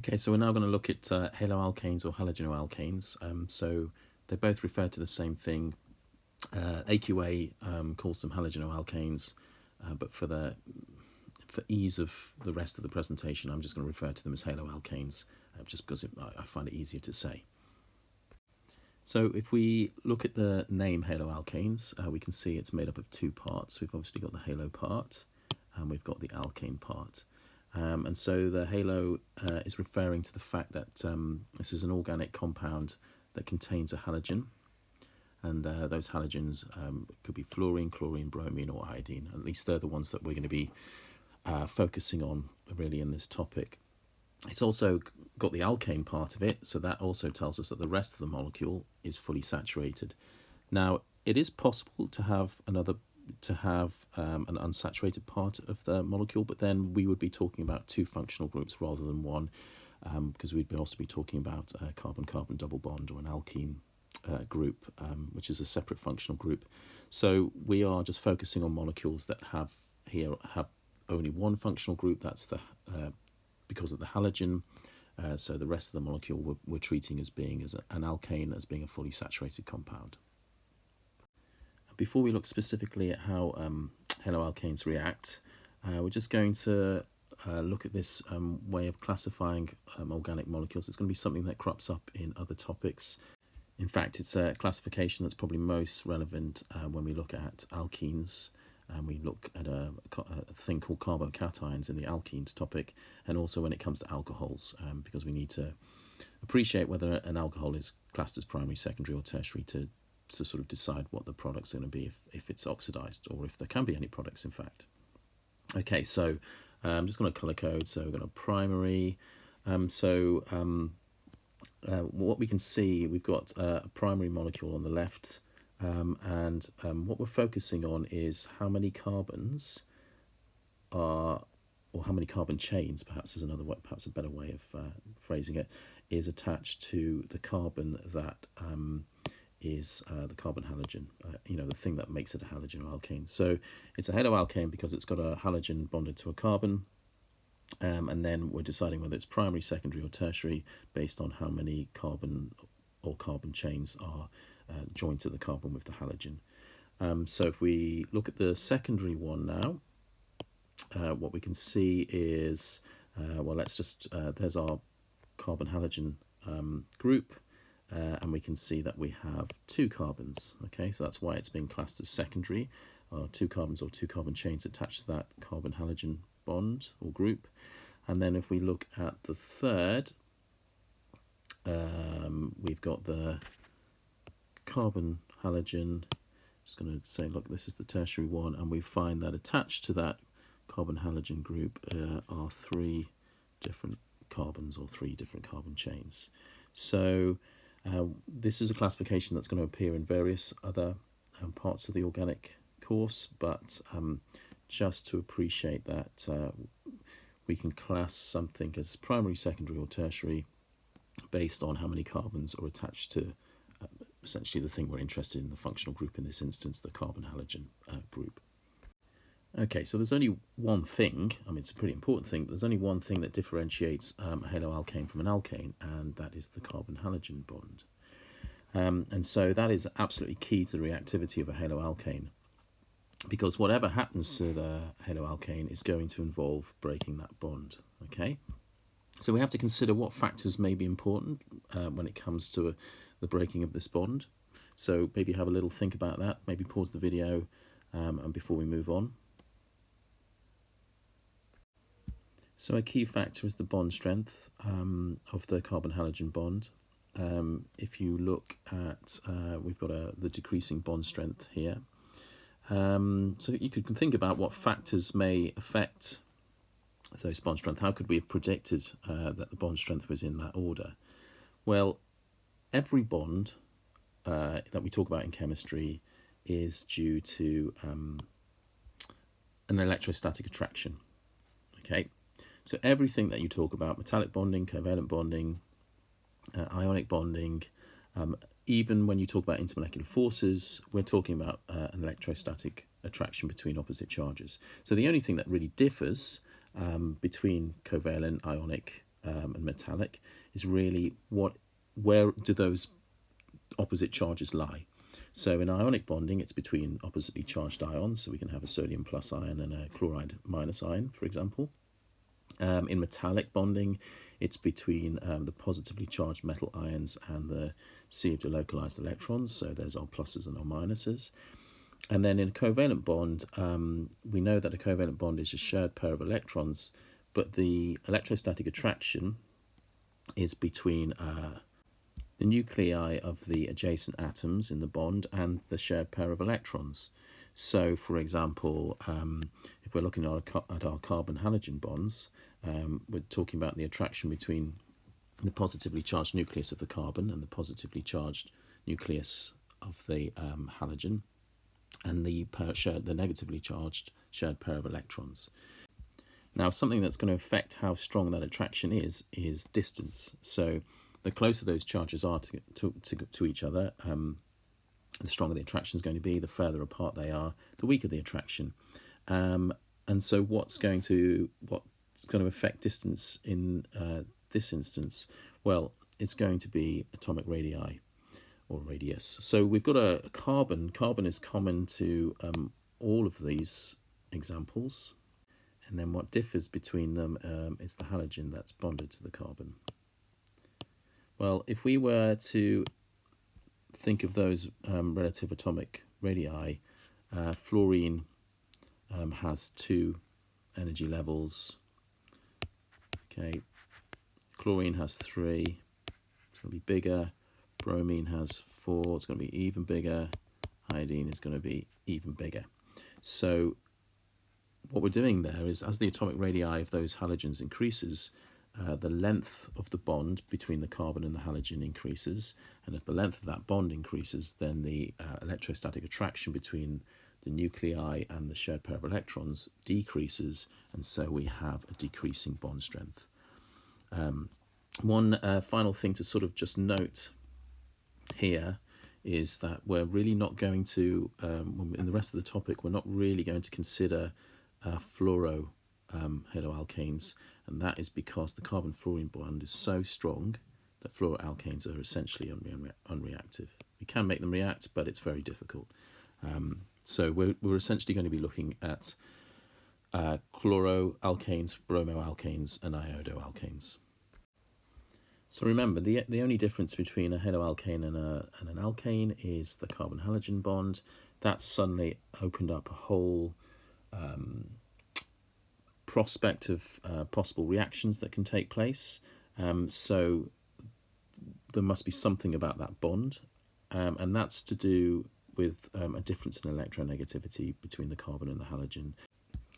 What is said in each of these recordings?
Okay, so we're now going to look at haloalkanes or halogenoalkanes. So they both refer to the same thing. AQA calls them halogenoalkanes, but for ease of the rest of the presentation, I'm just going to refer to them as haloalkanes, just because I find it easier to say. So if we look at the name haloalkanes, we can see it's made up of two parts. We've obviously got the halo part, and we've got the alkane part. And so the halo is referring to the fact that this is an organic compound that contains a halogen, and those halogens could be fluorine, chlorine, bromine, or iodine. At least they're the ones that we're going to be focusing on really in this topic. It's also got the alkane part of it, so that also tells us that the rest of the molecule is fully saturated. Now, it is possible to have an unsaturated part of the molecule, but then we would be talking about two functional groups rather than one, because we'd also be talking about a carbon-carbon double bond or an alkene group, which is a separate functional group. So we are just focusing on molecules that have only one functional group. That's because of the halogen. So the rest of the molecule we're treating as being an alkane, as being a fully saturated compound. Before we look specifically at how haloalkanes react, we're just going to look at this way of classifying organic molecules. It's going to be something that crops up in other topics. In fact, it's a classification that's probably most relevant when we look at alkenes, and we look at a thing called carbocations in the alkenes topic, and also when it comes to alcohols, because we need to appreciate whether an alcohol is classed as primary, secondary, or tertiary to sort of decide what the product's going to be, if it's oxidized, or if there can be any products, in fact. Okay, so I'm just going to color code. So we're going to primary. What we can see, we've got a primary molecule on the left, and what we're focusing on is how many carbons are, or how many carbon chains, perhaps is another way, perhaps a better way of phrasing it, is attached to the carbon that is the carbon halogen, the thing that makes it a halogenoalkane. So it's a haloalkane because it's got a halogen bonded to a carbon, and then we're deciding whether it's primary, secondary, or tertiary based on how many carbon or carbon chains are joined to the carbon with the halogen. So if we look at the secondary one now, what we can see is, there's our carbon halogen group. And we can see that we have two carbons. Okay, so that's why it's being classed as secondary. Two carbons or two carbon chains attached to that carbon halogen bond or group. And then if we look at the third, we've got the carbon halogen. Just going to say, look, this is the tertiary one, and we find that attached to that carbon halogen group are three different carbons or three different carbon chains. So this is a classification that's going to appear in various other parts of the organic course, but just to appreciate that we can class something as primary, secondary, or tertiary based on how many carbons are attached to essentially the thing we're interested in, the functional group in this instance, the carbon halogen group. Okay, so there's only one thing, it's a pretty important thing, there's only one thing that differentiates a haloalkane from an alkane, and that is the carbon halogen bond. And so that is absolutely key to the reactivity of a haloalkane, because whatever happens to the haloalkane is going to involve breaking that bond. Okay, so we have to consider what factors may be important when it comes to the breaking of this bond. So maybe have a little think about that, maybe pause the video and before we move on. So a key factor is the bond strength of the carbon-halogen bond. If you look at, we've got the decreasing bond strength here. So you can think about what factors may affect those bond strength. How could we have predicted that the bond strength was in that order? Well, every bond that we talk about in chemistry is due to an electrostatic attraction. Okay. So everything that you talk about, metallic bonding, covalent bonding, ionic bonding, even when you talk about intermolecular forces, we're talking about an electrostatic attraction between opposite charges. So the only thing that really differs between covalent, ionic, and metallic is really where do those opposite charges lie. So in ionic bonding, it's between oppositely charged ions, so we can have a sodium plus ion and a chloride minus ion, for example. In metallic bonding, it's between the positively charged metal ions and the sea of delocalized electrons, so there's our pluses and our minuses. And then in a covalent bond, we know that a covalent bond is a shared pair of electrons, but the electrostatic attraction is between the nuclei of the adjacent atoms in the bond and the shared pair of electrons. So, for example, if we're looking at our carbon-halogen bonds, we're talking about the attraction between the positively charged nucleus of the carbon and the positively charged nucleus of the halogen, and the negatively charged shared pair of electrons. Now, something that's going to affect how strong that attraction is distance. So the closer those charges are to each other, the stronger the attraction is going to be. The further apart they are, the weaker the attraction. And so what's going to affect distance in this instance? Well, it's going to be atomic radii or radius. So we've got a carbon. Carbon is common to all of these examples. And then what differs between them is the halogen that's bonded to the carbon. Well, if we were to think of those relative atomic radii, fluorine has 2 energy levels. Okay, chlorine has 3. It's going to be bigger. Bromine has 4. It's going to be even bigger. Iodine is going to be even bigger. So what we're doing there is, as the atomic radii of those halogens increases, the length of the bond between the carbon and the halogen increases, and if the length of that bond increases, then the electrostatic attraction between the nuclei and the shared pair of electrons decreases, and so we have a decreasing bond strength. One final thing to sort of just note here is that we're really not going to, in the rest of the topic, we're not really going to consider fluorohaloalkanes, and that is because the carbon-fluorine bond is so strong that fluoroalkanes are essentially unreactive. We can make them react, but it's very difficult. So we're essentially going to be looking at chloroalkanes, bromoalkanes, and iodoalkanes. So remember, the only difference between a haloalkane and an alkane is the carbon-halogen bond. That's suddenly opened up a whole prospect of possible reactions that can take place. So there must be something about that bond, and that's to do with a difference in electronegativity between the carbon and the halogen,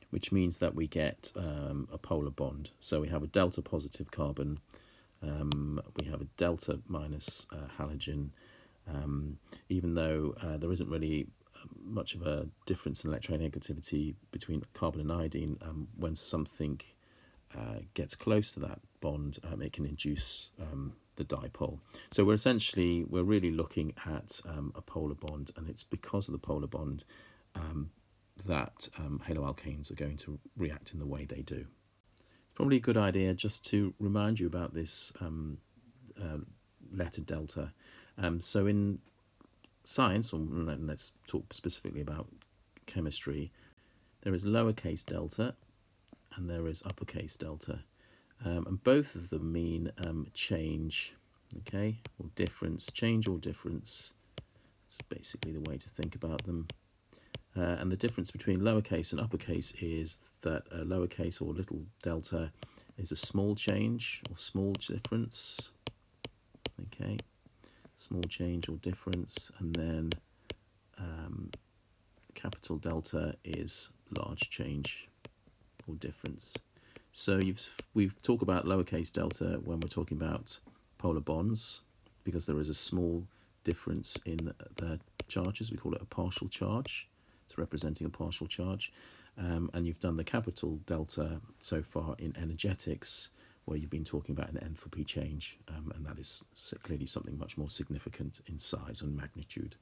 which means that we get a polar bond. So we have a delta positive carbon, we have a delta minus halogen, even though there isn't really much of a difference in electronegativity between carbon and iodine. When something gets close to that bond, it can induce the dipole. So we're really looking at a polar bond, and it's because of the polar bond that haloalkanes are going to react in the way they do. It's probably a good idea just to remind you about this letter delta. So in science, or let's talk specifically about chemistry, there is lowercase delta and there is uppercase delta, and both of them mean change, okay, or difference. Change or difference. That's basically the way to think about them. And the difference between lowercase and uppercase is that a lowercase or little delta is a small change or small difference, okay, small change or difference, and then capital delta is large change or difference. So we've talked about lowercase delta when we're talking about polar bonds, because there is a small difference in the charges. We call it a partial charge. It's representing a partial charge. And you've done the capital delta so far in energetics, where you've been talking about an enthalpy change, and that is clearly something much more significant in size and magnitude.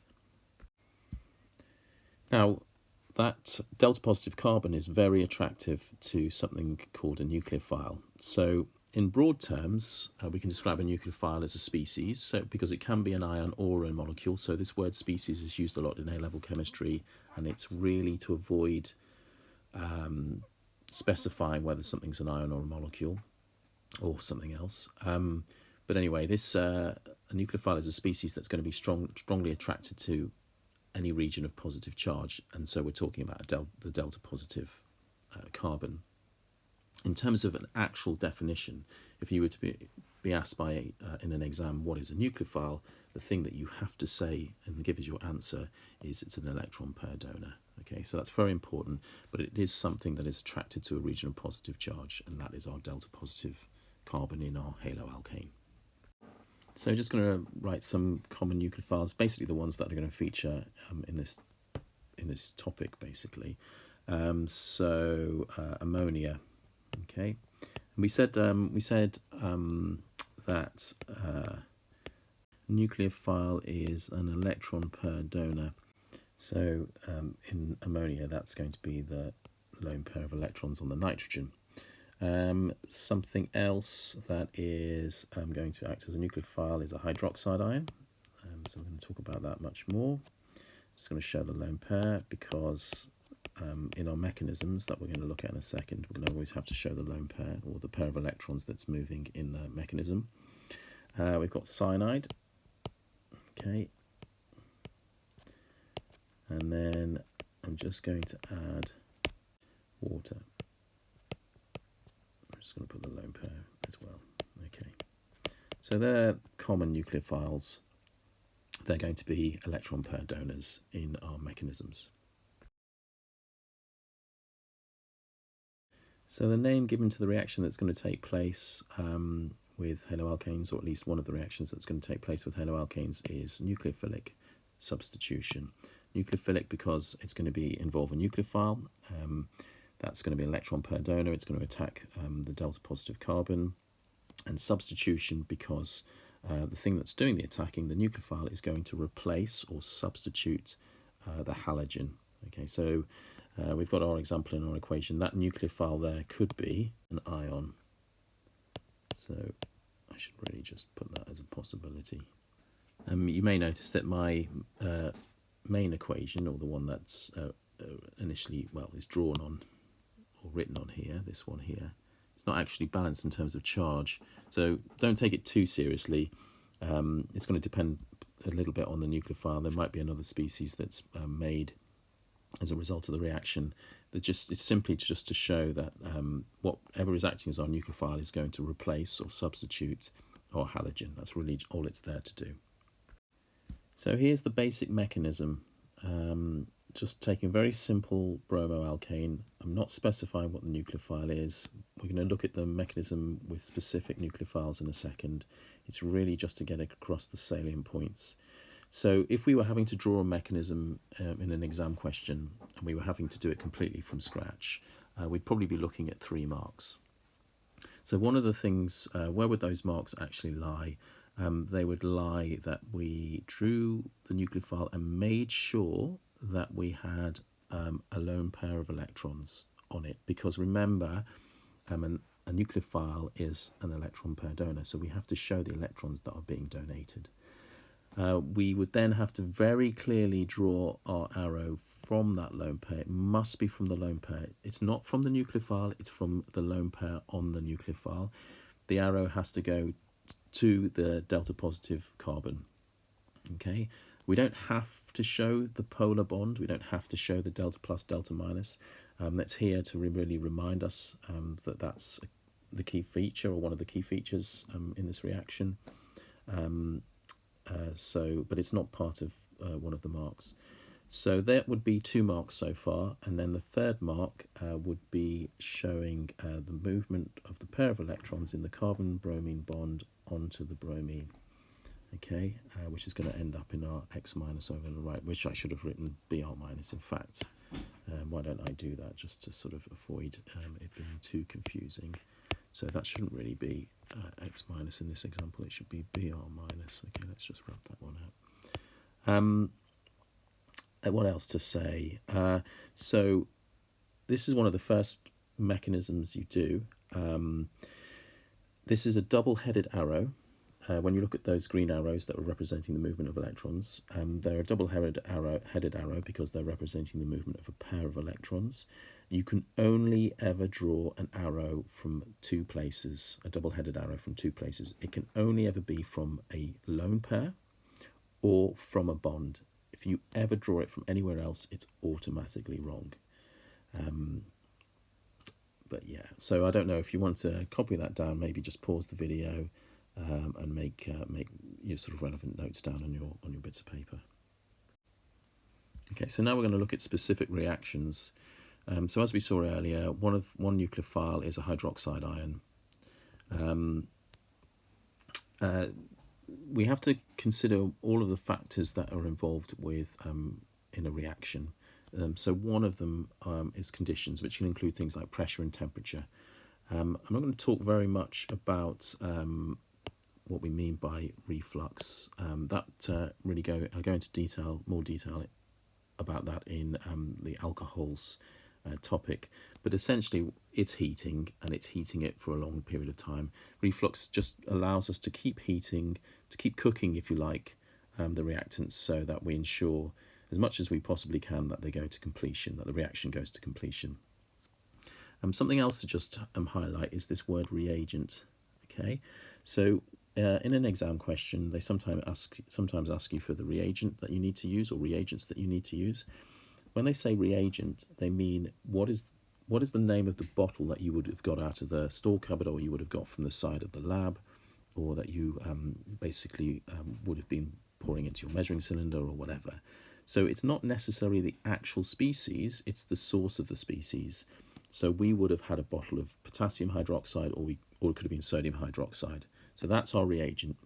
Now, that delta positive carbon is very attractive to something called a nucleophile. So in broad terms, we can describe a nucleophile as a species, so because it can be an ion or a molecule. So this word species is used a lot in A-level chemistry, and it's really to avoid specifying whether something's an ion or a molecule or something else. But anyway, this a nucleophile is a species that's going to be strongly attracted to any region of positive charge, and so we're talking about the delta positive carbon. In terms of an actual definition, if you were to be asked by in an exam what is a nucleophile, the thing that you have to say and give as your answer is it's an electron pair donor. Okay, so that's very important, but it is something that is attracted to a region of positive charge, and that is our delta positive carbon in our haloalkane. So just going to write some common nucleophiles, basically the ones that are going to feature in this topic, basically. Ammonia. Okay, and we said that nucleophile is an electron pair donor. So in ammonia, that's going to be the lone pair of electrons on the nitrogen. Something else that is going to act as a nucleophile is a hydroxide ion. So we're going to talk about that much more. Just going to show the lone pair because in our mechanisms that we're going to look at in a second, we're going to always have to show the lone pair or the pair of electrons that's moving in the mechanism. We've got cyanide. Okay. And then I'm just going to add water. I'm just going to put the lone pair as well. Okay. So they're common nucleophiles. They're going to be electron pair donors in our mechanisms. So the name given to the reaction that's going to take place with haloalkanes, or at least one of the reactions that's going to take place with haloalkanes, is nucleophilic substitution. Nucleophilic because it's going to involve a nucleophile. That's going to be an electron pair donor. It's going to attack the delta positive carbon. And substitution because the thing that's doing the attacking, the nucleophile, is going to replace or substitute the halogen. Okay, so we've got our example in our equation. That nucleophile there could be an ion. So I should really just put that as a possibility. You may notice that my main equation, or the one that's initially, is drawn on or written on here, this one here, it's not actually balanced in terms of charge. So don't take it too seriously. It's going to depend a little bit on the nucleophile. There might be another species that's made as a result of the reaction. It's simply just to show that whatever is acting as our nucleophile is going to replace or substitute our halogen. That's really all it's there to do. So here's the basic mechanism. Just taking a very simple bromoalkane. I'm not specifying what the nucleophile is. We're going to look at the mechanism with specific nucleophiles in a second. It's really just to get across the salient points. So if we were having to draw a mechanism in an exam question, and we were having to do it completely from scratch, we'd probably be looking at 3 marks. So one of the things, where would those marks actually lie? They would lie that we drew the nucleophile and made sure that we had a lone pair of electrons on it, because remember, a nucleophile is an electron pair donor, so we have to show the electrons that are being donated. We would then have to very clearly draw our arrow from that lone pair. It must be from the lone pair. It's not from the nucleophile, it's from the lone pair on the nucleophile. The arrow has to go to the delta positive carbon. Okay, we don't have to show the polar bond, we don't have to show the delta plus, delta minus. That's here to really remind us that that's the key feature, or one of the key features in this reaction. But it's not part of one of the marks. So that would be 2 marks so far, and then the third mark would be showing the movement of the pair of electrons in the carbon-bromine bond onto the bromine, okay, which is going to end up in our X minus over on the right, which I should have written Br minus, in fact. Why don't I do that, just to sort of avoid it being too confusing. So that shouldn't really be X minus in this example, it should be Br minus. Okay, let's just rub that one out. What else to say? So this is one of the first mechanisms you do. This is a double-headed arrow. When you look at those green arrows that are representing the movement of electrons, they're a double-headed arrow because they're representing the movement of a pair of electrons. You can only ever draw an arrow from two places, a double-headed arrow from two places. It can only ever be from a lone pair or from a bond. If you ever draw it from anywhere else, it's automatically wrong. But yeah, so I don't know if you want to copy that down, maybe just pause the video and make your sort of relevant notes down on your bits of paper. Okay, so now we're going to look at specific reactions. So as we saw earlier, one nucleophile is a hydroxide ion. We have to consider all of the factors that are involved with in a reaction. So one of them is conditions, which can include things like pressure and temperature. I'm not going to talk very much about what we mean by reflux. I'll go into more detail about that in the alcohols topic. But essentially, it's heating, and it's heating it for a long period of time. Reflux just allows us to keep heating, to keep cooking, if you like, the reactants, so that we ensure as much as we possibly can that they go to completion, that the reaction goes to completion. Something else to just highlight is this word reagent. Okay, so in an exam question, they sometimes ask you for the reagent that you need to use or reagents that you need to use. When they say reagent, they mean what is the name of the bottle that you would have got out of the store cupboard, or you would have got from the side of the lab, or that you basically would have been pouring into your measuring cylinder or whatever. So it's not necessarily the actual species, it's the source of the species. So we would have had a bottle of potassium hydroxide, or it could have been sodium hydroxide. So that's our reagent.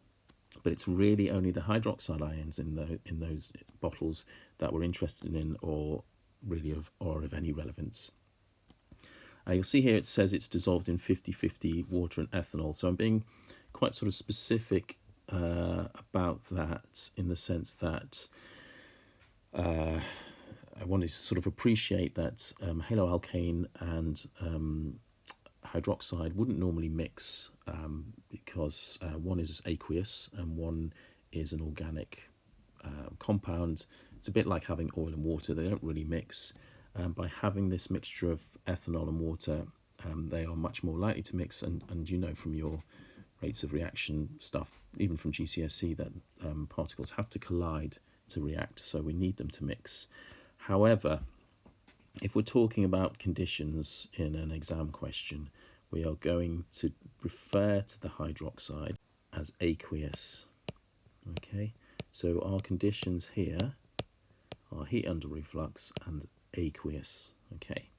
But it's really only the hydroxide ions in those bottles that we're interested in, or really of any relevance. You'll see here it says it's dissolved in 50-50 water and ethanol. So I'm being quite sort of specific about that, in the sense that I want to sort of appreciate that haloalkane and hydroxide wouldn't normally mix because one is aqueous and one is an organic compound. It's a bit like having oil and water. They don't really mix. By having this mixture of ethanol and water, they are much more likely to mix, and you know from your rates of reaction stuff, even from GCSE, that particles have to collide to react, so we need them to mix. However, if we're talking about conditions in an exam question, we are going to refer to the hydroxide as aqueous. Okay, so our conditions here are heat under reflux and aqueous. Okay,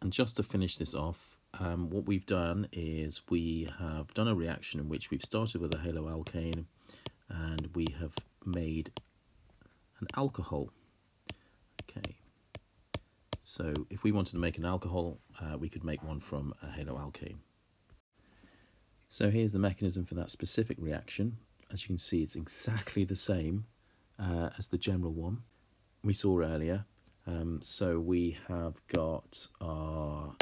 and just to finish this off, what we've done is we have done a reaction in which we've started with a haloalkane and we have made an alcohol. Okay, so if we wanted to make an alcohol, we could make one from a haloalkane. So here's the mechanism for that specific reaction. As you can see, it's exactly the same as the general one we saw earlier. So we have got our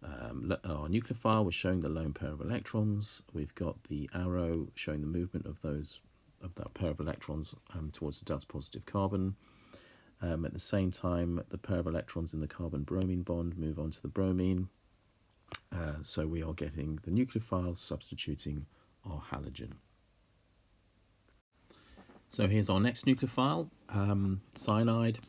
nucleophile, we're showing the lone pair of electrons. We've got the arrow showing the movement of that pair of electrons towards the delta positive carbon. At the same time, the pair of electrons in the carbon-bromine bond move on to the bromine. So we are getting the nucleophiles substituting our halogen. So here's our next nucleophile, cyanide.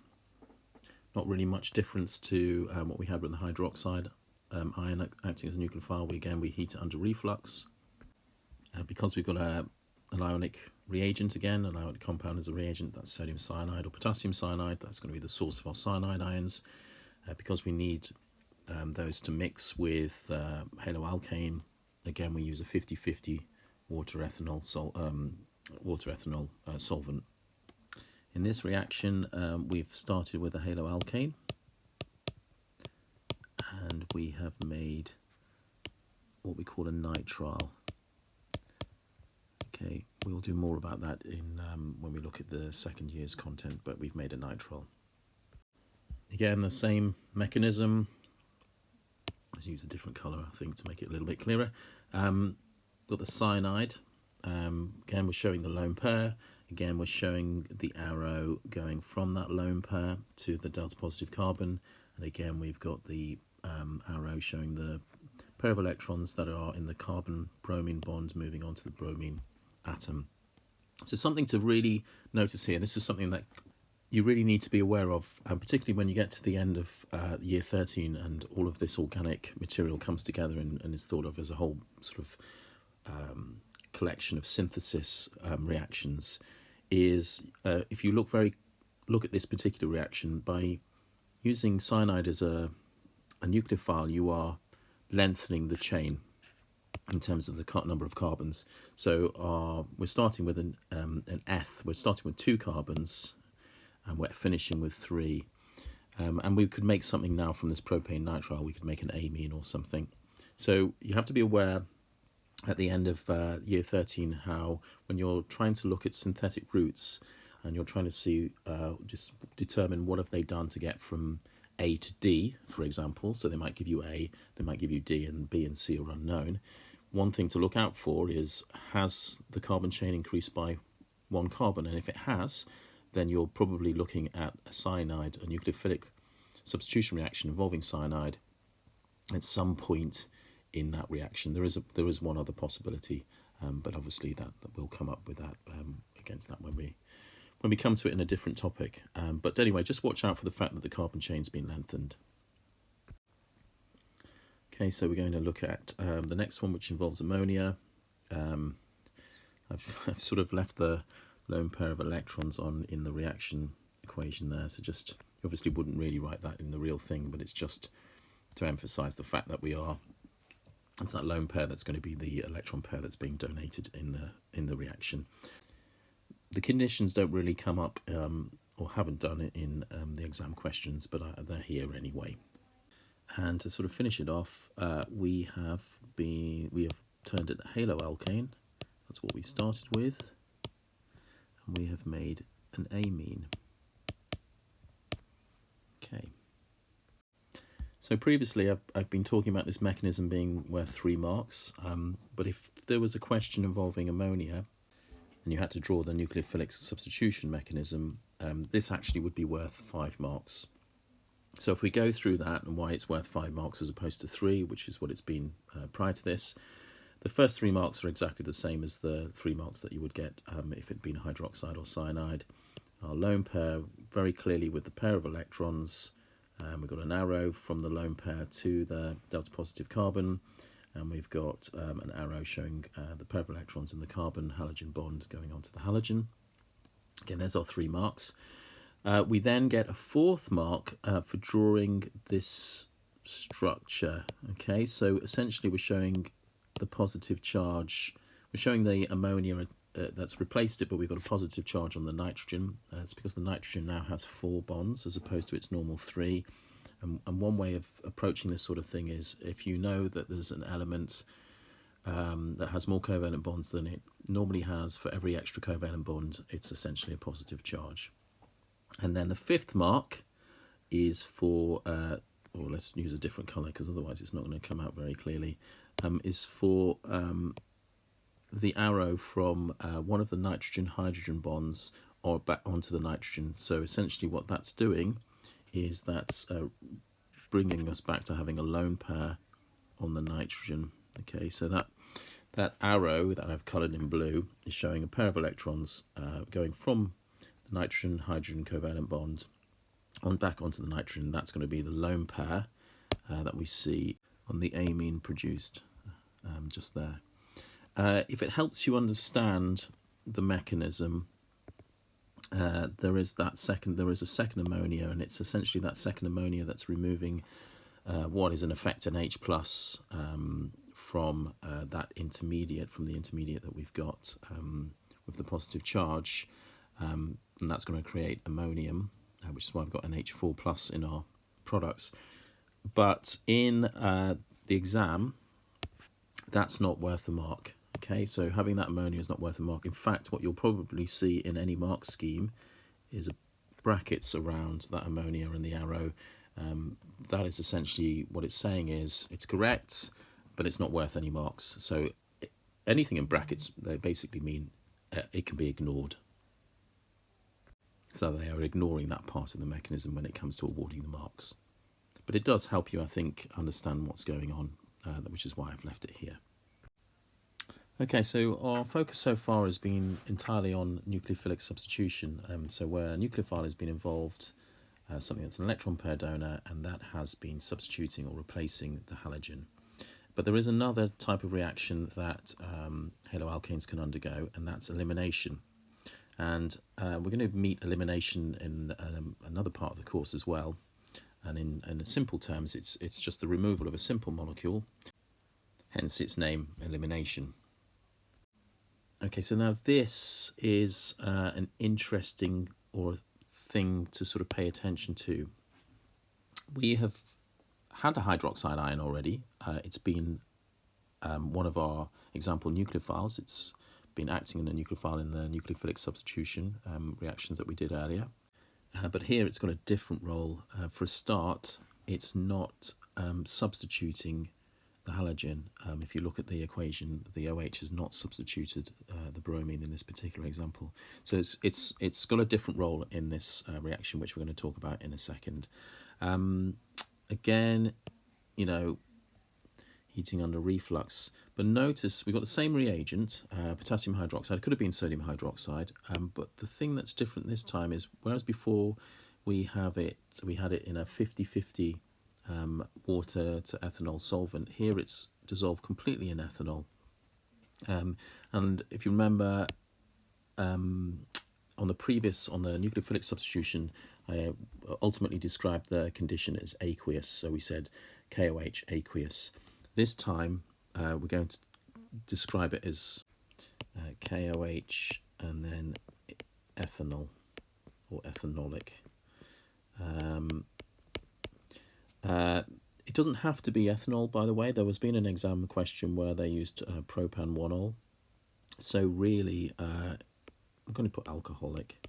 Not really much difference to what we had with the hydroxide ion acting as a nucleophile. We heat it under reflux. Because we've got an ionic reagent again, an ionic compound as a reagent, that's sodium cyanide or potassium cyanide, that's going to be the source of our cyanide ions. Because we need those to mix with haloalkane, again we use a 50-50 water-ethanol solvent. In this reaction, we've started with a haloalkane, and we have made what we call a nitrile. Okay, we'll do more about that in when we look at the second year's content, but we've made a nitrile. Again, the same mechanism. Let's use a different colour, I think, to make it a little bit clearer. Got the cyanide. Again, we're showing the lone pair. Again, we're showing the arrow going from that lone pair to the delta positive carbon. And again, we've got the arrow showing the pair of electrons that are in the carbon-bromine bond moving on to the bromine atom. So something to really notice here, this is something that you really need to be aware of, particularly when you get to the end of year 13 and all of this organic material comes together and is thought of as a whole sort of collection of synthesis reactions, is if you look at this particular reaction, by using cyanide as a nucleophile, you are lengthening the chain in terms of the number of carbons. So we're starting with an eth, we're starting with 2 carbons, and we're finishing with 3. And we could make something now from this propane nitrile. We could make an amine or something. So you have to be aware at the end of year 13 how, when you're trying to look at synthetic routes and you're trying to see, just determine what have they done to get from A to D, for example. So they might give you A, they might give you D, and B and C are unknown. One thing to look out for is, has the carbon chain increased by 1 carbon? And if it has, then you're probably looking at a cyanide, a nucleophilic substitution reaction involving cyanide at some point in that reaction. There is one other possibility, but obviously that we'll come up with that against that when we come to it in a different topic. But anyway, just watch out for the fact that the carbon chain's been lengthened. Okay, so we're going to look at the next one, which involves ammonia. I've sort of left the lone pair of electrons on in the reaction equation there, so just, you obviously wouldn't really write that in the real thing, but it's just to emphasize the fact that it's that lone pair that's going to be the electron pair that's being donated in the reaction. The conditions don't really come up or haven't done it in the exam questions, but they're here anyway. And to sort of finish it off, we have turned it haloalkane. That's what we started with. And we have made an amine. Okay. So previously I've been talking about this mechanism being worth 3 marks, but if there was a question involving ammonia and you had to draw the nucleophilic substitution mechanism, this actually would be worth 5 marks. So if we go through that and why it's worth 5 marks as opposed to 3, which is what it's been prior to this, the first 3 marks are exactly the same as the 3 marks that you would get if it had been hydroxide or cyanide. Our lone pair, very clearly with the pair of electrons, we've got an arrow from the lone pair to the delta positive carbon, and we've got an arrow showing the pair of electrons in the carbon halogen bond going on to the halogen. Again, there's our 3 marks. We then get a 4th mark for drawing this structure. Okay, so essentially we're showing the positive charge. We're showing the ammonia that's replaced it, but we've got a positive charge on the nitrogen. It's because the nitrogen now has 4 bonds as opposed to its normal 3. And one way of approaching this sort of thing is, if you know that there's an element that has more covalent bonds than it normally has, for every extra covalent bond, it's essentially a positive charge. And then the 5th mark is for, or let's use a different colour because otherwise it's not going to come out very clearly, is for the arrow from one of the nitrogen-hydrogen bonds or back onto the nitrogen. So essentially what that's doing is that's bringing us back to having a lone pair on the nitrogen. Okay, so that arrow that I've coloured in blue is showing a pair of electrons going from the nitrogen-hydrogen covalent bond on back onto the nitrogen. That's going to be the lone pair that we see on the amine produced just there. If it helps you understand the mechanism, there is a second ammonia, and it's essentially that second ammonia that's removing what is in effect an H plus from that intermediate, from the intermediate that we've got with the positive charge, and that's going to create ammonium, which is why I've got an H4 plus in our products. But in the exam, that's not worth a mark. Okay, so having that ammonia is not worth a mark. In fact, what you'll probably see in any mark scheme is brackets around that ammonia and the arrow, That is essentially what it's saying is it's correct, but it's not worth any marks. So anything in brackets, they basically mean it can be ignored. So they are ignoring that part of the mechanism when it comes to awarding the marks. But it does help you, I think, understand what's going on, which is why I've left it here. Okay, so our focus so far has been entirely on nucleophilic substitution. So where a nucleophile has been involved, something that's an electron pair donor, and that has been substituting or replacing the halogen. But there is another type of reaction that haloalkanes can undergo, and that's elimination. And we're going to meet elimination in another part of the course as well. And in simple terms, it's just the removal of a simple molecule, hence its name, elimination. Okay, so now this is an interesting thing to sort of pay attention to. We have had a hydroxide ion already. It's been one of our example nucleophiles. It's been acting in a nucleophile in the nucleophilic substitution reactions that we did earlier. But here it's got a different role. For a start, it's not substituting the halogen. If you look at the equation, the OH has not substituted the bromine in this particular example. So it's got a different role in this reaction, which we're going to talk about in a second. Again, you know, heating under reflux. But notice we've got the same reagent, potassium hydroxide. It could have been sodium hydroxide, but the thing that's different this time is, whereas before we had it in a 50-50 water to ethanol solvent, here it's dissolved completely in ethanol. And if you remember, on the nucleophilic substitution, I ultimately described the condition as aqueous. So we said KOH aqueous. This time we're going to describe it as KOH and then ethanol or ethanolic. It doesn't have to be ethanol, by the way. There has been an exam question where they used propan-1-ol. So really, I'm going to put alcoholic.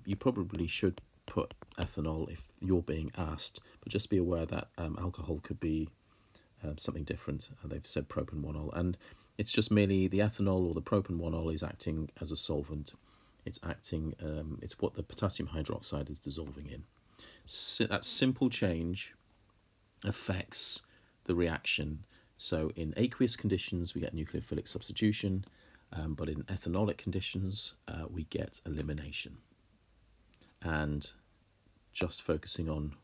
You probably should put ethanol if you're being asked, but just be aware that alcohol could be something different. They've said propan-1-ol, and it's just merely the ethanol or the propan-1-ol is acting as a solvent. It's acting, it's what the potassium hydroxide is dissolving in. So that simple change affects the reaction. So in aqueous conditions we get nucleophilic substitution, but in ethanolic conditions we get elimination. And just focusing on,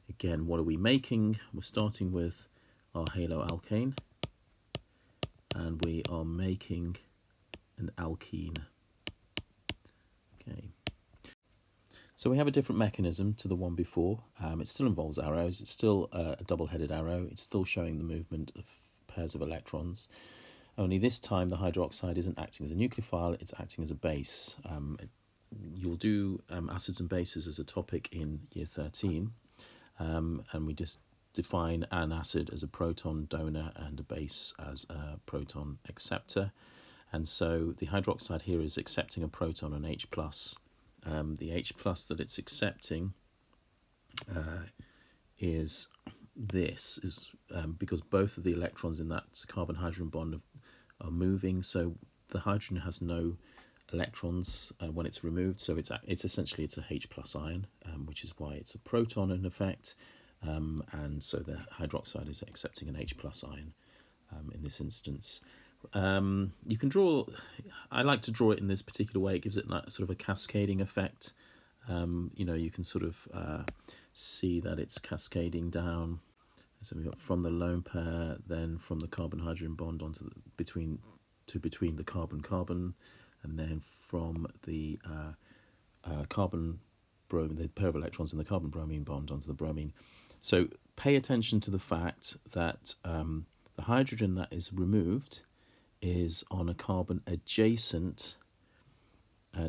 again, what are we making? We're starting with our haloalkane, and we are making an alkene. Okay. So we have a different mechanism to the one before. It still involves arrows. It's still a double-headed arrow. It's still showing the movement of pairs of electrons. Only this time the hydroxide isn't acting as a nucleophile, it's acting as a base. You'll do acids and bases as a topic in year 13, and we just define an acid as a proton donor and a base as a proton acceptor. And so the hydroxide here is accepting a proton, an H+. The H+ that it's accepting is this, because both of the electrons in that carbon-hydrogen bond are moving, so the hydrogen has no electrons when it's removed, so it's essentially a H+ ion, which is why it's a proton in effect, and so the hydroxide is accepting an H+ ion in this instance. You can draw, I like to draw it in this particular way. It gives it like sort of a cascading effect. You know, you can sort of see that it's cascading down. So we've got from the lone pair, then from the carbon-hydrogen bond onto the between the carbon-carbon, and then from the carbon-bromine, the pair of electrons in the carbon-bromine bond onto the bromine. So pay attention to the fact that the hydrogen that is removed is on a carbon adjacent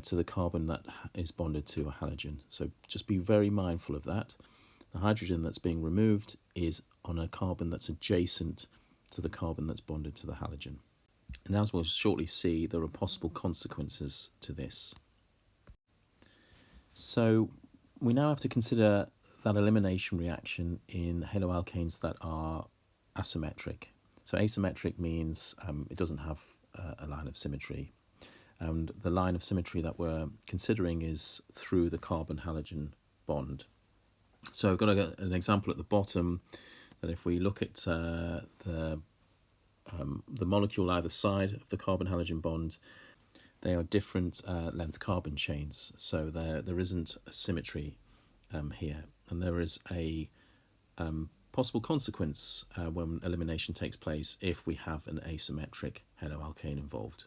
to the carbon that is bonded to a halogen. So just be very mindful of that. The hydrogen that's being removed is on a carbon that's adjacent to the carbon that's bonded to the halogen. And as we'll shortly see, there are possible consequences to this. So we now have to consider that elimination reaction in haloalkanes that are asymmetric. So asymmetric means it doesn't have a line of symmetry. And the line of symmetry that we're considering is through the carbon-halogen bond. So I've got an example at the bottom that if we look at the molecule either side of the carbon-halogen bond, they are different length carbon chains. So there isn't a symmetry here. And there is a possible consequence when elimination takes place if we have an asymmetric haloalkane involved.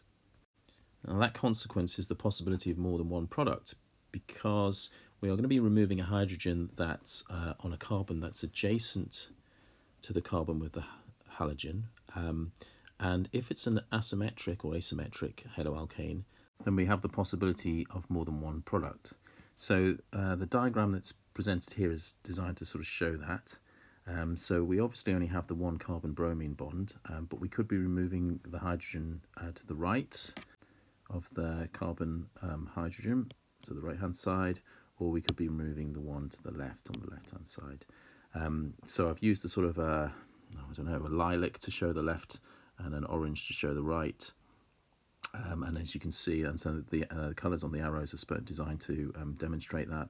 Now that consequence is the possibility of more than one product, because we are going to be removing a hydrogen that's on a carbon that's adjacent to the carbon with the halogen. And if it's an asymmetric or asymmetric haloalkane, then we have the possibility of more than one product. So the diagram that's presented here is designed to sort of show that. So we obviously only have the one carbon-bromine bond, but we could be removing the hydrogen to the right of the carbon hydrogen, to the right-hand side, or we could be removing the one to the left on the left-hand side. So I've used a sort of a lilac to show the left and an orange to show the right. And as you can see, and so the colours on the arrows are designed to demonstrate that.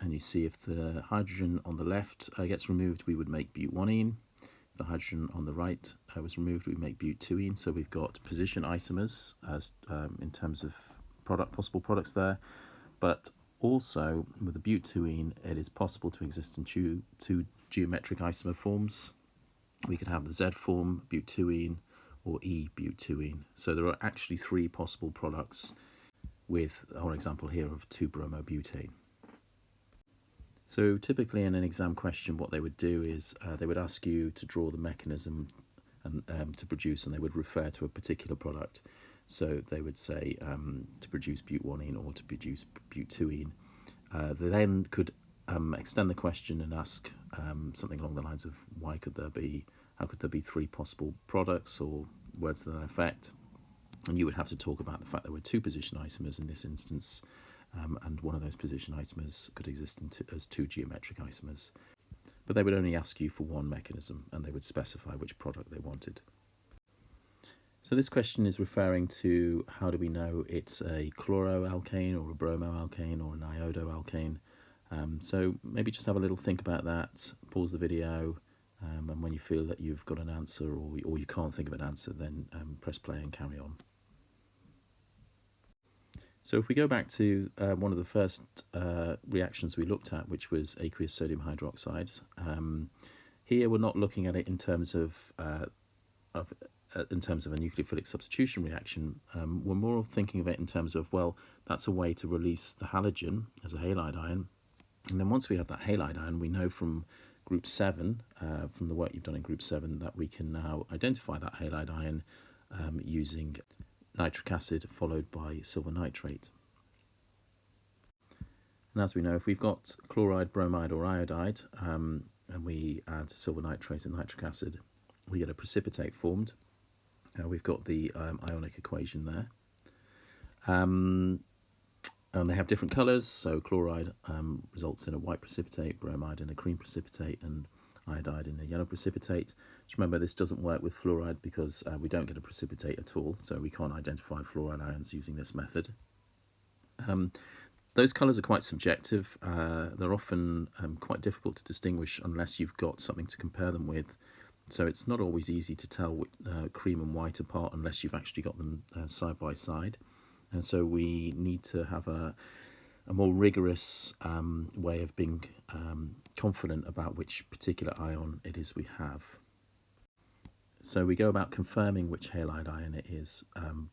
And you see if the hydrogen on the left gets removed, we would make but-1-ene. If the hydrogen on the right was removed, we make but-2-ene. So we've got position isomers as in terms of possible products there. But also with the but-2-ene, it is possible to exist in two geometric isomer forms. We could have the Z form, but-2-ene, or E-but-2-ene. So there are actually three possible products with our example here of 2-bromobutane. So typically in an exam question, what they would do is they would ask you to draw the mechanism and to produce, and they would refer to a particular product. So they would say to produce but-1-ene or to produce but-2-ene. They then could extend the question and ask something along the lines of how could there be three possible products, or words to that effect. And you would have to talk about the fact there were two position isomers in this instance, and one of those position isomers could exist as two geometric isomers. But they would only ask you for one mechanism, and they would specify which product they wanted. So this question is referring to how do we know it's a chloroalkane or a bromoalkane or an iodoalkane. So maybe just have a little think about that, pause the video, and when you feel that you've got an answer or you can't think of an answer, then press play and carry on. So if we go back to one of the first reactions we looked at, which was aqueous sodium hydroxide, here we're not looking at it in terms of a nucleophilic substitution reaction. We're more thinking of it in terms of, well, that's a way to release the halogen as a halide ion. And then once we have that halide ion, we know from group 7, from the work you've done in group 7, that we can now identify that halide ion using nitric acid followed by silver nitrate. And as we know, if we've got chloride, bromide or iodide, and we add silver nitrate and nitric acid, we get a precipitate formed. We've got the ionic equation there. And they have different colours, so chloride results in a white precipitate, bromide in a cream precipitate, and iodide in a yellow precipitate. Just remember, this doesn't work with fluoride because we don't get a precipitate at all, so we can't identify fluoride ions using this method. Those colours are quite subjective. They're often quite difficult to distinguish unless you've got something to compare them with. So it's not always easy to tell cream and white apart unless you've actually got them side by side. And so we need to have a more rigorous way of being confident about which particular ion it is we have. So we go about confirming which halide ion it is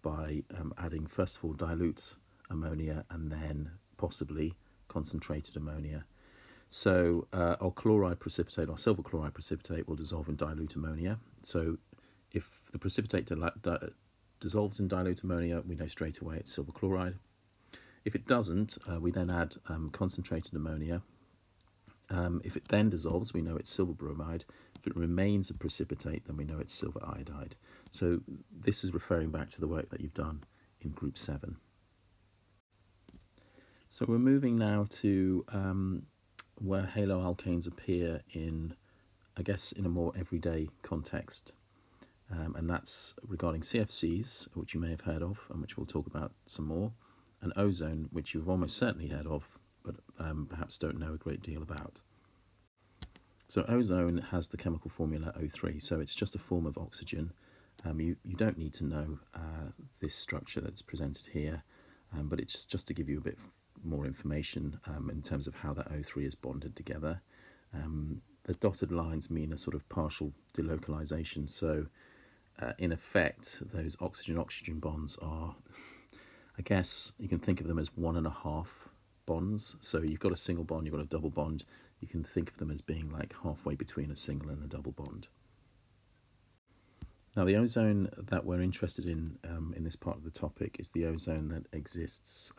by adding, first of all, dilute ammonia and then possibly concentrated ammonia. So our chloride precipitate, our silver chloride precipitate, will dissolve in dilute ammonia. So if the precipitate dissolves in dilute ammonia, we know straight away it's silver chloride. If it doesn't, we then add concentrated ammonia. If it then dissolves, we know it's silver bromide. If it remains a precipitate, then we know it's silver iodide. So this is referring back to the work that you've done in group 7. So we're moving now to where haloalkanes appear in, I guess, in a more everyday context. And that's regarding CFCs, which you may have heard of and which we'll talk about some more, and ozone, which you've almost certainly heard of, but perhaps don't know a great deal about. So ozone has the chemical formula O3, so it's just a form of oxygen. You don't need to know this structure that's presented here, but it's just to give you a bit more information in terms of how that O3 is bonded together. The dotted lines mean a sort of partial delocalization, so in effect those oxygen-oxygen bonds are, I guess you can think of them as 1.5 bonds. So you've got a single bond, you've got a double bond. You can think of them as being like halfway between a single and a double bond. Now the ozone that we're interested in this part of the topic is the ozone that exists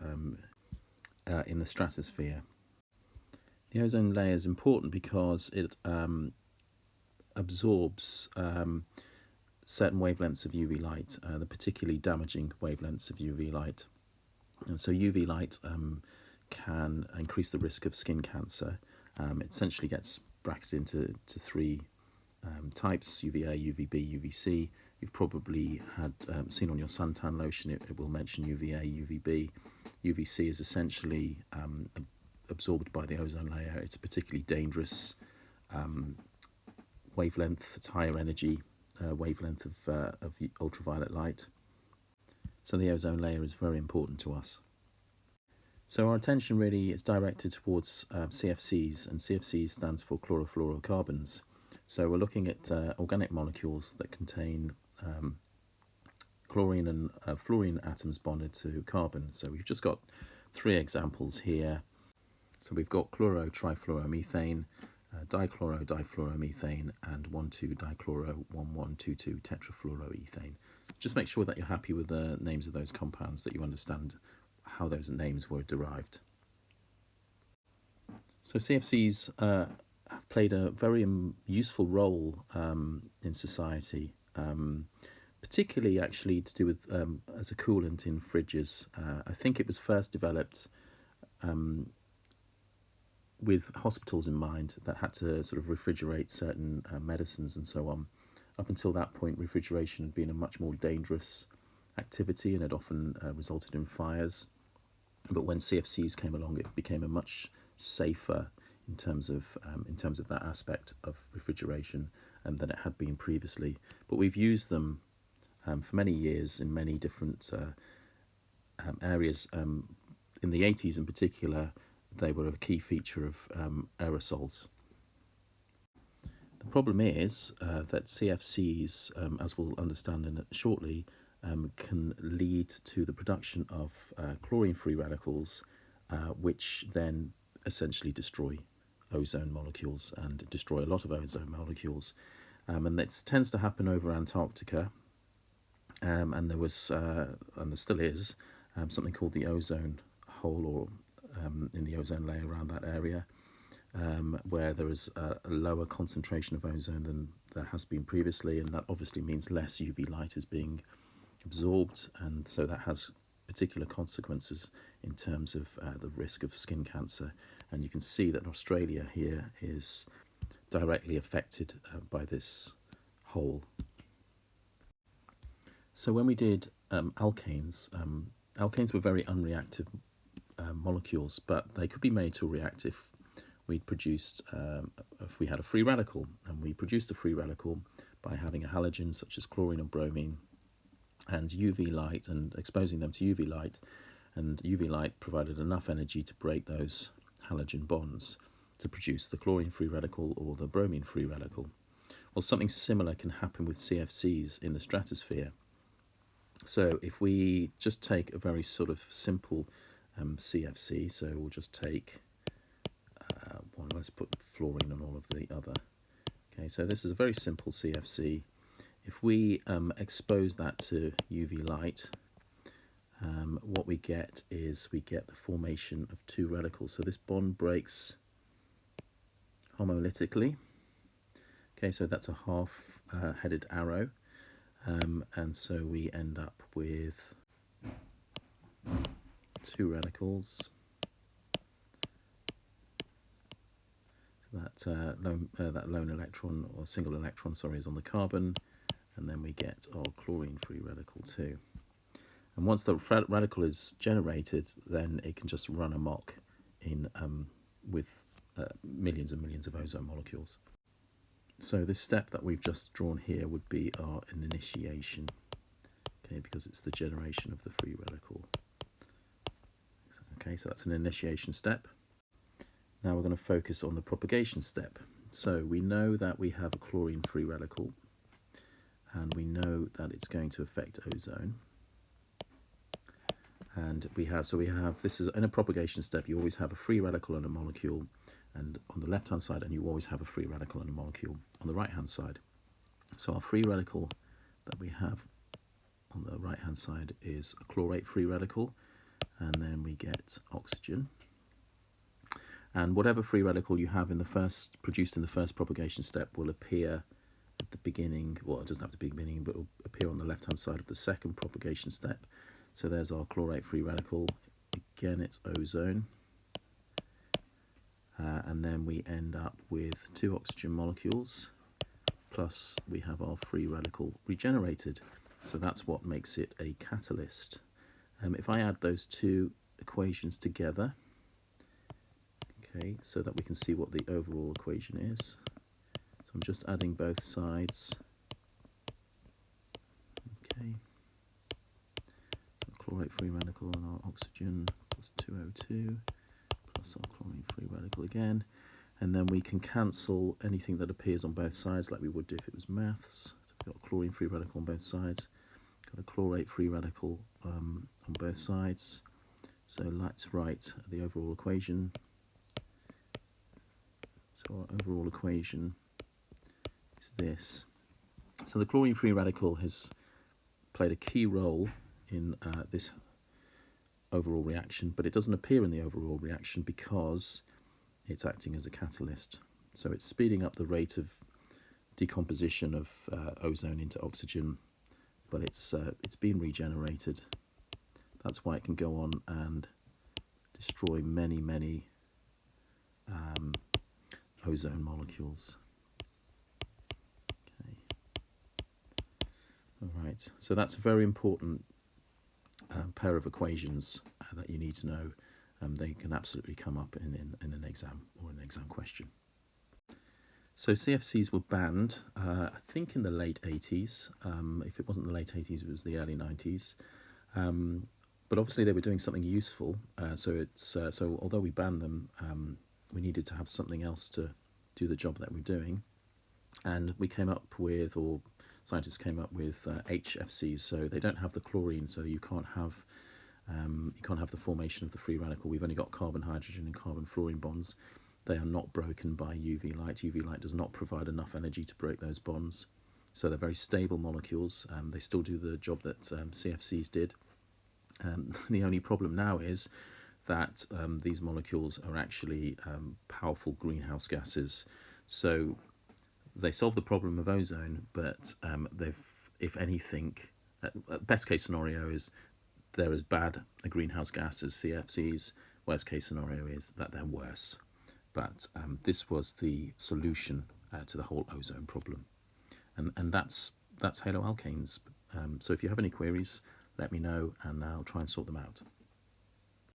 in the stratosphere. The ozone layer is important because it absorbs certain wavelengths of UV light, the particularly damaging wavelengths of UV light. And so UV light can increase the risk of skin cancer. It essentially gets bracketed into three types: UVA, UVB, UVC. You've probably had seen on your suntan lotion, it will mention UVA, UVB. UVC is essentially absorbed by the ozone layer. It's a particularly dangerous wavelength. It's higher energy wavelength of ultraviolet light. So the ozone layer is very important to us. So our attention really is directed towards CFCs, and CFCs stands for chlorofluorocarbons. So we're looking at organic molecules that contain chlorine and fluorine atoms bonded to carbon. So we've just got 3 examples here. So we've got chloro-trifluoromethane, dichloro-difluoromethane, and 1,2-dichloro-1122 tetrafluoroethane. Just make sure that you're happy with the names of those compounds, that you understand how those names were derived. So CFCs have played a very useful role in society, particularly actually to do with as a coolant in fridges. I think it was first developed with hospitals in mind that had to sort of refrigerate certain medicines and so on. Up until that point, refrigeration had been a much more dangerous activity and had often resulted in fires. But when CFCs came along, it became a much safer in terms of that aspect of refrigeration than it had been previously. But we've used them for many years in many different areas. In the 80s in particular, they were a key feature of aerosols. The problem is that CFCs, as we'll understand shortly, can lead to the production of chlorine-free radicals, which then essentially destroy ozone molecules and destroy a lot of ozone molecules. And that tends to happen over Antarctica. And there was, and there still is, something called the Ozone Hole, or in the ozone layer around that area, where there is a lower concentration of ozone than there has been previously, and that obviously means less UV light is being absorbed, and so that has particular consequences in terms of the risk of skin cancer. And you can see that Australia here is directly affected by this hole. So when we did alkanes, alkanes were very unreactive molecules, but they could be made to react if we'd produced, if we had a free radical, and we produced a free radical by having a halogen such as chlorine or bromine and UV light, and exposing them to UV light, and UV light provided enough energy to break those halogen bonds to produce the chlorine-free radical or the bromine-free radical. Well, something similar can happen with CFCs in the stratosphere. So if we just take a very sort of simple CFC, so we'll just take one, let's put fluorine on all of the other. Okay, so this is a very simple CFC. If we expose that to UV light, what we get is we get the formation of 2 radicals. So this bond breaks homolytically. Okay, so that's a half-headed arrow, and so we end up with 2 radicals. that lone electron, or single electron, sorry, is on the carbon, and then we get our chlorine-free radical too. And once the radical is generated, then it can just run amok in with millions and millions of ozone molecules. So this step that we've just drawn here would be an initiation, okay, because it's the generation of the free radical. Okay, so that's an initiation step. Now we're going to focus on the propagation step. So we know that we have a chlorine-free radical, and we know that it's going to affect ozone. And we have this is in a propagation step, you always have a free radical and a molecule, and on the left hand side, and you always have a free radical and a molecule on the right hand side. So our free radical that we have on the right hand side is a chlorate free radical, and then we get oxygen. And whatever free radical you have produced in the first propagation step will appear at the beginning, well, it doesn't have to be the beginning, but it will appear on the left hand side of the second propagation step. So there's our chlorate free radical. Again, it's ozone. And then we end up with 2 oxygen molecules, plus we have our free radical regenerated. So that's what makes it a catalyst. If I add those two equations together, okay, so that we can see what the overall equation is. So I'm just adding both sides. Okay. So chlorate free radical and our oxygen plus 2O2 plus our chlorine free radical again. And then we can cancel anything that appears on both sides like we would do if it was maths. So we've got a chlorine free radical on both sides. Got a chlorate free radical on both sides. So let's write the overall equation. So our overall equation is this. So the chlorine-free radical has played a key role in this overall reaction, but it doesn't appear in the overall reaction because it's acting as a catalyst. So it's speeding up the rate of decomposition of ozone into oxygen, but it's being regenerated. That's why it can go on and destroy many, many ozone molecules. Okay. All right, so that's a very important pair of equations that you need to know. They can absolutely come up in an exam or an exam question. So CFCs were banned, I think in the late 80s. If it wasn't the late 80s, it was the early 90s. But obviously they were doing something useful. So although we banned them, we needed to have something else to do the job that we're doing. And we came up with, or scientists came up with Hfcs. So they don't have the chlorine, so you can't have the formation of the free radical. We've only got carbon, hydrogen, and carbon fluorine bonds. They are not broken by UV light. UV light does not provide enough energy to break those bonds. So they're very stable molecules. They still do the job that CFCs did. The only problem now is that these molecules are actually powerful greenhouse gases. So they solve the problem of ozone, but if anything, best case scenario is they're as bad a greenhouse gas as CFCs. Worst case scenario is that they're worse. But this was the solution to the whole ozone problem. And that's haloalkanes. So if you have any queries, let me know and I'll try and sort them out.